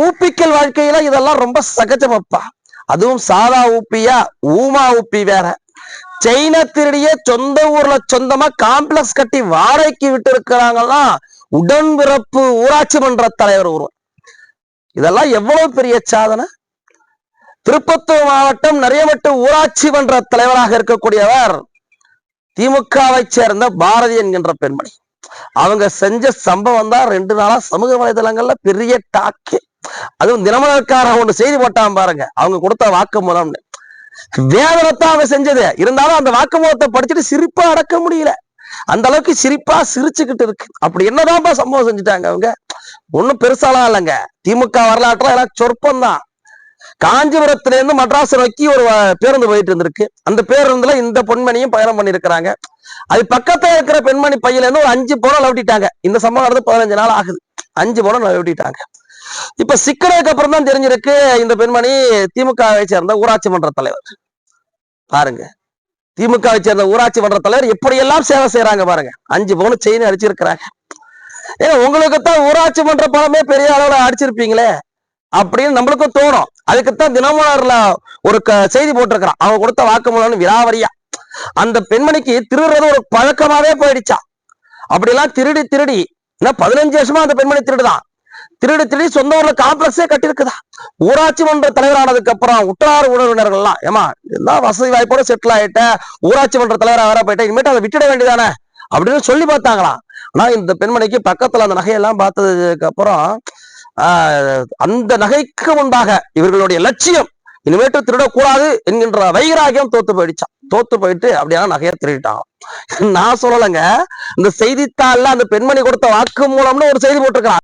ஊப்பிக்கல் வாழ்க்கையில இதெல்லாம் ரொம்ப சகஜமப்பா. அதுவும் சாதா ஊப்பியா, ஊமா ஊப்பி வேற. செயினை திருடிய சொந்த ஊர்ல சொந்தமா காம்ப்ளெக்ஸ் கட்டி வாடகைக்கு விட்டு இருக்கிறாங்கன்னா உடன்பிறப்பு ஊராட்சி மன்ற தலைவர் ஒருவர். இதெல்லாம் எவ்வளவு பெரிய சாதனை. திருப்பத்தூர் மாவட்டம் நரியமட்டு ஊராட்சி மன்ற தலைவராக இருக்கக்கூடியவர் திமுகவை சேர்ந்த பாரதி என்கின்ற பெண்மணி. அவங்க செஞ்ச சம்பவம் தான் 2 நாளா சமூக வலைதளங்கள்ல பெரிய டாக்கு. அதுவும் தினமலர்காரன் ஒன்று செய்தி போட்டான் பாருங்க, அவங்க கொடுத்த வாக்குமூலம்னு. வேதனைத்தான் அவங்க செஞ்சது. இருந்தாலும் அந்த வாக்குமூலத்தை படிச்சுட்டு சிரிப்பா அடக்க முடியல. அந்த அளவுக்கு சிரிப்பா சிரிச்சுக்கிட்டு இருக்கு. அப்படி என்னதான்ப்பா சம்பவம் செஞ்சுட்டாங்க அவங்க? ஒன்னும் பெருசாலாம் இல்லைங்க. திமுக வரலாற்றுல எல்லாம் சொற்பம் தான். காஞ்சிபுரத்துல இருந்து மட்ராஸ் நோக்கி ஒரு பேருந்து போயிட்டு இருந்திருக்கு. அந்த பேருந்துல இந்த பெண்மணியும் பயணம் பண்ணிருக்கிறாங்க. அது பக்கத்துல இருக்கிற பெண்மணி பையில இருந்து ஒரு 5 பவுன் லவட்டிட்டாங்க. இந்த சம்பவம் நடந்து 15 நாள் ஆகுது. 5 பவுன் லவட்டிட்டாங்க. இப்ப சிக்கனதுக்கு அப்புறம் தான் தெரிஞ்சிருக்கு இந்த பெண்மணி திமுகவை சேர்ந்த ஊராட்சி மன்ற தலைவர். பாருங்க, திமுகவை சேர்ந்த ஊராட்சி மன்ற தலைவர் எப்படியெல்லாம் சேவை செய்யறாங்க பாருங்க. 5 பவுன் செயின் அடிச்சிருக்கிறாங்க. ஏன்னா உங்களுக்குத்தான் ஊராட்சி மன்ற பணமே பெரிய அளவுல அடிச்சிருப்பீங்களே அப்படின்னு நம்மளுக்கும் தோணும். அதுக்குத்தான் தினமலர்ல ஒரு செய்தி போட்டிருக்கிறான். அவங்க கொடுத்த வாக்குமூலம்னு விலாவரியா. அந்த பெண்மணிக்கு திருடுறது ஒரு பழக்கமாவே போயிடுச்சா. அப்படிலாம் திருடி 15 வருஷமா அந்த பெண்மணி திருடுதான். திருடி சொந்த ஊர்ல காம்ப்ளெக்ஸே கட்டிருக்குதா. ஊராட்சி மன்ற தலைவரானதுக்கு அப்புறம் உற்றார் உறவினர்கள் எல்லாம், ஏமா எல்லாம் வசதி வாய்ப்போட செட்டில் ஆயிட்ட, ஊராட்சி மன்ற தலைவராக வர போயிட்ட, இனிமேட்டு அதை விட்டுட வேண்டியதானே அப்படின்னு சொல்லி பார்த்தாங்களாம். ஆனா இந்த பெண்மணிக்கு பக்கத்துல அந்த நகையெல்லாம் பார்த்ததுக்கு அப்புறம் அந்த நகைக்கு முன்பாக இவர்களுடைய லட்சியம் இனிமேட்டு திருடக்கூடாது என்கின்ற வைராகியம் தோத்து போயிட்டு அப்படியான நகையை திருடிட்டாங்க. நான் சொல்லலைங்க, இந்த செய்தித்தாள்ல அந்த பெண்மணி கொடுத்த வாக்கு மூலம்னு ஒரு செய்தி போட்டிருக்கான்.